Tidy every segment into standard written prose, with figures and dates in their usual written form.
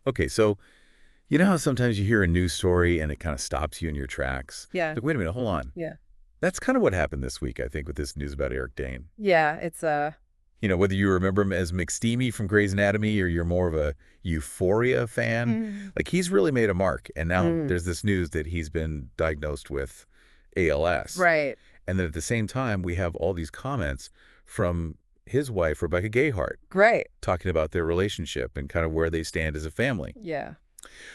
Okay, so you know how sometimes you hear a news story and it kind of stops you in your tracks? Yeah. Like, wait a minute, hold on. Yeah. That's kind of what happened this week, I think, with this news about Eric Dane. Yeah, it's You know, whether you remember him as McSteamy from Grey's Anatomy or you're more of a Euphoria fan, Mm. like he's really made a mark. And now Mm. there's this news that he's been diagnosed with ALS. Right. And then at the same time, we have all these comments from his wife, Rebecca Gayheart, Great. talking about their relationship and kind of where they stand as a family. Yeah.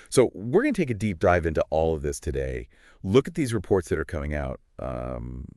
So we're going to take a deep dive into all of this today. Look at these reports that are coming out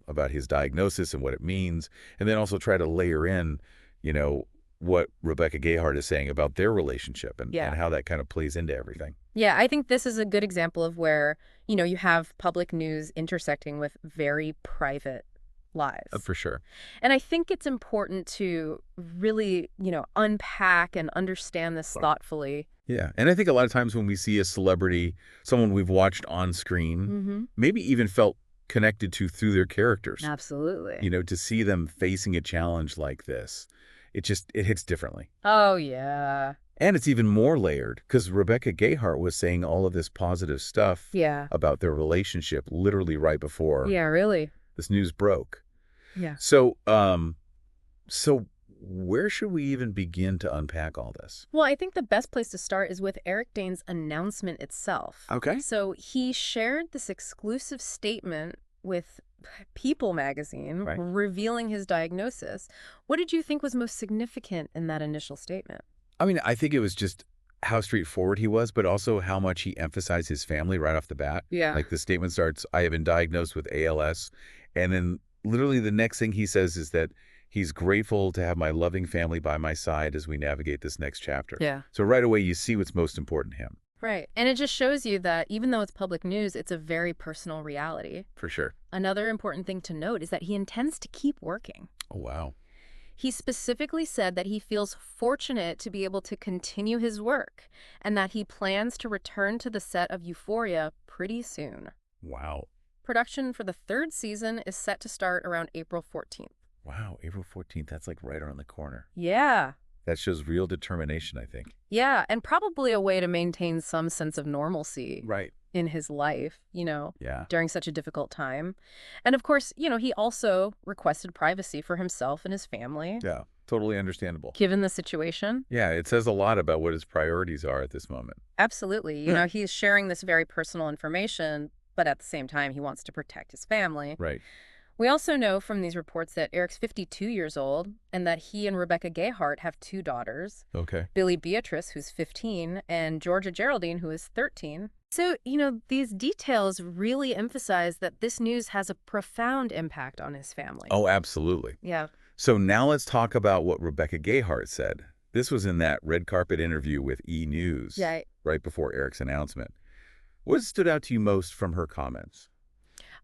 about his diagnosis and what it means, and then also try to layer in, you know, what Rebecca Gayheart is saying about their relationship and Yeah. how that kind of plays into everything. Yeah, I think this is a good example of where, you have public news intersecting with very private lives. For sure. And I think it's important to really, unpack and understand this thoughtfully. Yeah. And I think a lot of times when we see a celebrity, someone we've watched on screen, Mm-hmm. maybe even felt connected to through their characters, Absolutely. you know, to see them facing a challenge like this, it hits differently. Oh, yeah. And it's even more layered because Rebecca Gayheart was saying all of this positive stuff Yeah. about their relationship literally right before Yeah, really. this news broke. Yeah. So where should we even begin to unpack all this? Well, I think the best place to start is with Eric Dane's announcement itself. Okay. So he shared this exclusive statement with People magazine Right. revealing his diagnosis. What did you think was most significant in that initial statement? I mean, I think it was just how straightforward he was, but also how much he emphasized his family right off the bat. Yeah. Like the statement starts, I have been diagnosed with ALS. And then literally the next thing he says is that he's grateful to have my loving family by my side as we navigate this next chapter. Yeah. So right away, you see what's most important to him. Right. And it just shows you that even though it's public news, it's a very personal reality. For sure. Another important thing to note is that he intends to keep working. Oh, wow. He specifically said that he feels fortunate to be able to continue his work and that he plans to return to the set of Euphoria pretty soon. Wow. Production for the third season is set to start around April 14th. Wow. April 14th. That's like right around the corner. Yeah. That shows real determination, I think. Yeah, and probably a way to maintain some sense of normalcy Right. in his life, Yeah. during such a difficult time. And of course, he also requested privacy for himself and his family, Yeah. Totally understandable. given the situation. Yeah. It says a lot about what his priorities are at this moment. Absolutely. He's sharing this very personal information, but at the same time, he wants to protect his family. Right. We also know from these reports that Eric's 52 years old and that he and Rebecca Gayheart have two daughters, Okay. Billy Beatrice, who's 15, and Georgia Geraldine, who is 13. So, these details really emphasize that this news has a profound impact on his family. Oh, absolutely. Yeah. So now let's talk about what Rebecca Gayheart said. This was in that red carpet interview with E! News Yeah. right before Eric's announcement. What stood out to you most from her comments?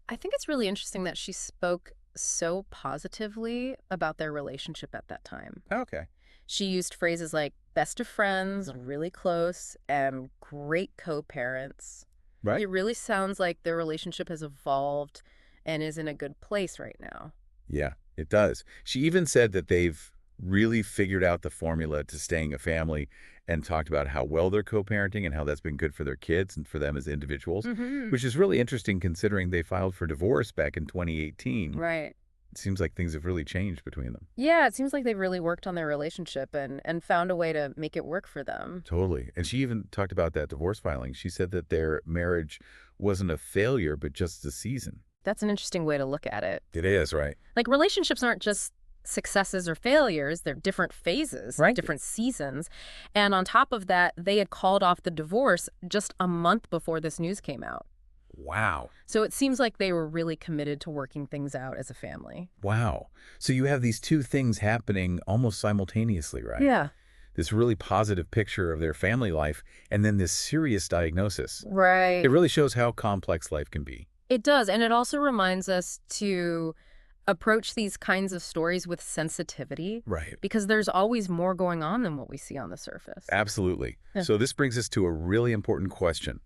I think it's really interesting that she spoke so positively about their relationship at that time. Okay. She used phrases like best of friends, really close, and great co-parents. Right? It really sounds like their relationship has evolved and is in a good place right now. Yeah, it does. She even said that they've really figured out the formula to staying a family and talked about how well they're co-parenting and how that's been good for their kids and for them as individuals, Mm-hmm. which is really interesting considering they filed for divorce back in 2018. Right. It seems like things have really changed between them. Yeah, it seems like they've really worked on their relationship and found a way to make it work for them. Totally. And she even talked about that divorce filing. She said that their marriage wasn't a failure, but just a season. That's an interesting way to look at it. It is, right? Like, relationships aren't just successes or failures. They're different phases, Right. different seasons. And on top of that, they had called off the divorce just a month before this news came out. Wow. So it seems like they were really committed to working things out as a family. Wow. So you have these two things happening almost simultaneously, right? Yeah. This really positive picture of their family life and then this serious diagnosis. Right. It really shows how complex life can be. It does. And it also reminds us to approach these kinds of stories with sensitivity Right. because there's always more going on than what we see on the surface. Absolutely. Yeah. So this brings us to a really important question.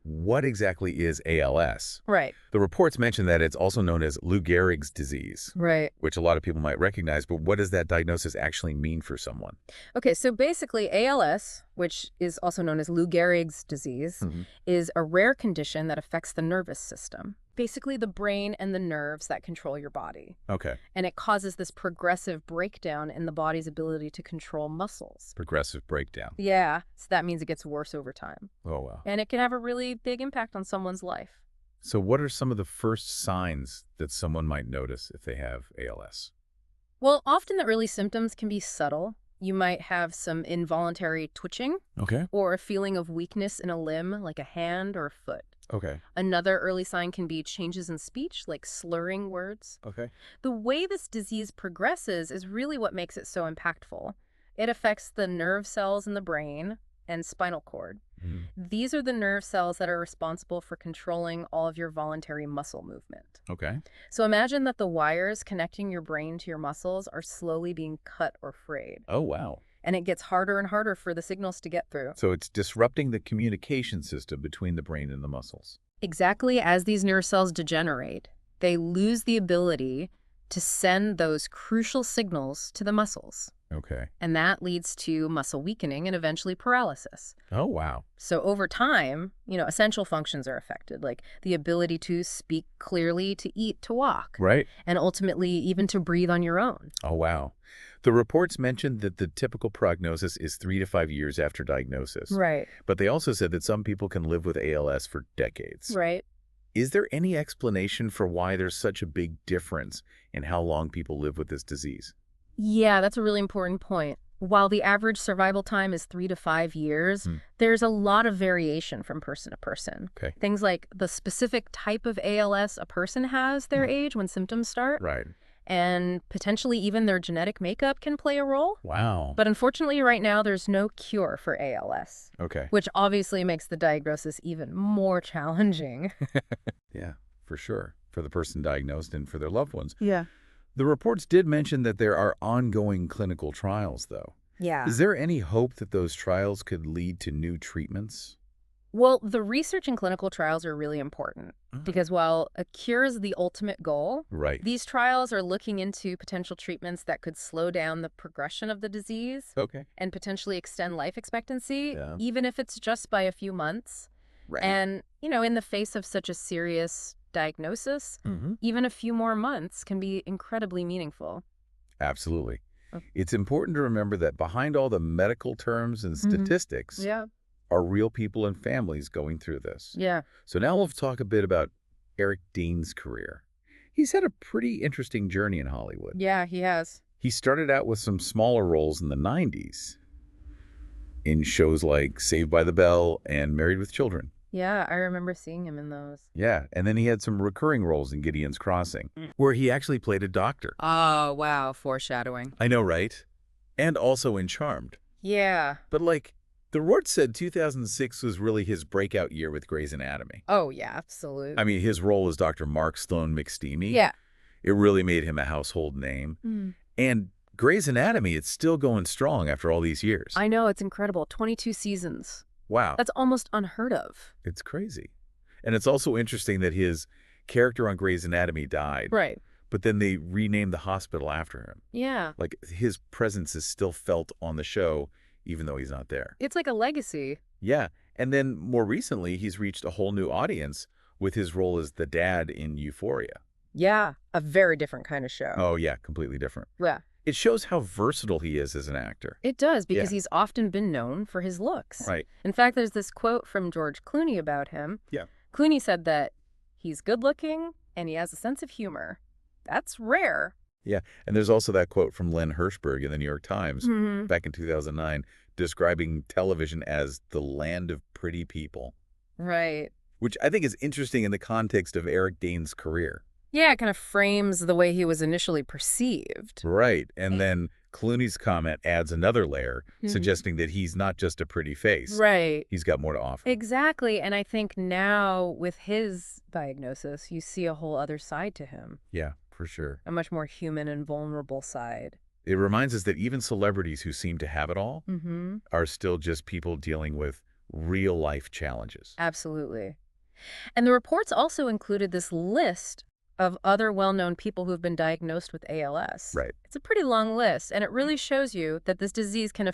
what exactly is ALS? Right. The reports mention that it's also known as Lou Gehrig's disease, Right. which a lot of people might recognize, but what does that diagnosis actually mean for someone? Okay, so basically ALS, which is also known as Lou Gehrig's disease, is a rare condition that affects the nervous system, basically the brain and the nerves that control your body. Okay. And it causes this progressive breakdown in the body's ability to control muscles. Progressive breakdown. Yeah, so that means it gets worse over time. Oh, wow. And it can have a really big impact on someone's life. So what are some of the first signs that someone might notice if they have ALS? Well, often the early symptoms can be subtle. You might have some involuntary twitching Okay. or a feeling of weakness in a limb, like a hand or a foot. Okay. Another early sign can be changes in speech, like slurring words. Okay. The way this disease progresses is really what makes it so impactful. It affects the nerve cells in the brain and spinal cord. These are the nerve cells that are responsible for controlling all of your voluntary muscle movement. Okay. So imagine that the wires connecting your brain to your muscles are slowly being cut or frayed. Oh, wow. And it gets harder and harder for the signals to get through. So it's disrupting the communication system between the brain and the muscles. Exactly as these nerve cells degenerate, they lose the ability to send those crucial signals to the muscles. Okay. And that leads to muscle weakening and eventually paralysis. Oh, wow. So over time, essential functions are affected, like the ability to speak clearly, to eat, to walk, Right. and ultimately even to breathe on your own. Oh, wow. The reports mentioned that the typical prognosis is 3 to 5 years after diagnosis. Right. But they also said that some people can live with ALS for decades. Right. Is there any explanation for why there's such a big difference in how long people live with this disease? Yeah, that's a really important point. While the average survival time is 3 to 5 years, there's a lot of variation from person to person. Okay. Things like the specific type of ALS a person has their age when symptoms start, Right. and potentially even their genetic makeup can play a role. Wow. But unfortunately, right now, there's no cure for ALS, Okay. which obviously makes the diagnosis even more challenging. Yeah, for sure. For the person diagnosed and for their loved ones. Yeah. The reports did mention that there are ongoing clinical trials, though. Yeah. Is there any hope that those trials could lead to new treatments? Well, the research and clinical trials are really important because while a cure is the ultimate goal, Right. these trials are looking into potential treatments that could slow down the progression of the disease Okay. and potentially extend life expectancy, Yeah. even if it's just by a few months. Right. And, in the face of such a serious diagnosis, even a few more months can be incredibly meaningful. Absolutely. It's important to remember that behind all the medical terms and statistics Yeah. are real people and families going through this. Yeah. So now we'll talk a bit about Eric Dane's career. He's had a pretty interesting journey in Hollywood. Yeah, he has. He started out with some smaller roles in the 90s in shows like Saved by the Bell and Married with Children. Yeah, I remember seeing him in those. Yeah, and then he had some recurring roles in Gideon's Crossing, where he actually played a doctor. Oh, wow. Foreshadowing. I know, right? And also in Charmed. Yeah. But the report said 2006 was really his breakout year with Grey's Anatomy. Oh, yeah, absolutely. I mean, his role as Dr. Mark Sloan McSteamy, Yeah. it really made him a household name. And Grey's Anatomy, it's still going strong after all these years. I know, it's incredible. 22 seasons. Wow. That's almost unheard of. It's crazy. And it's also interesting that his character on Grey's Anatomy died. Right. But then they renamed the hospital after him. Yeah. His presence is still felt on the show, even though he's not there. It's like a legacy. Yeah. And then more recently, he's reached a whole new audience with his role as the dad in Euphoria. Yeah. A very different kind of show. Oh, yeah. Completely different. Yeah. It shows how versatile he is as an actor. It does, because he's often been known for his looks. Right. In fact, there's this quote from George Clooney about him. Yeah. Clooney said that he's good-looking and he has a sense of humor. That's rare. Yeah. And there's also that quote from Len Hirschberg in the New York Times back in 2009 describing television as the land of pretty people. Right. Which I think is interesting in the context of Eric Dane's career. Yeah, it kind of frames the way he was initially perceived. Right. And then Clooney's comment adds another layer, suggesting that he's not just a pretty face. Right. He's got more to offer. Exactly. And I think now with his diagnosis, you see a whole other side to him. Yeah, for sure. A much more human and vulnerable side. It reminds us that even celebrities who seem to have it all are still just people dealing with real life challenges. Absolutely. And the reports also included this list of other well-known people who have been diagnosed with ALS. Right. It's a pretty long list, and it really shows you that this disease can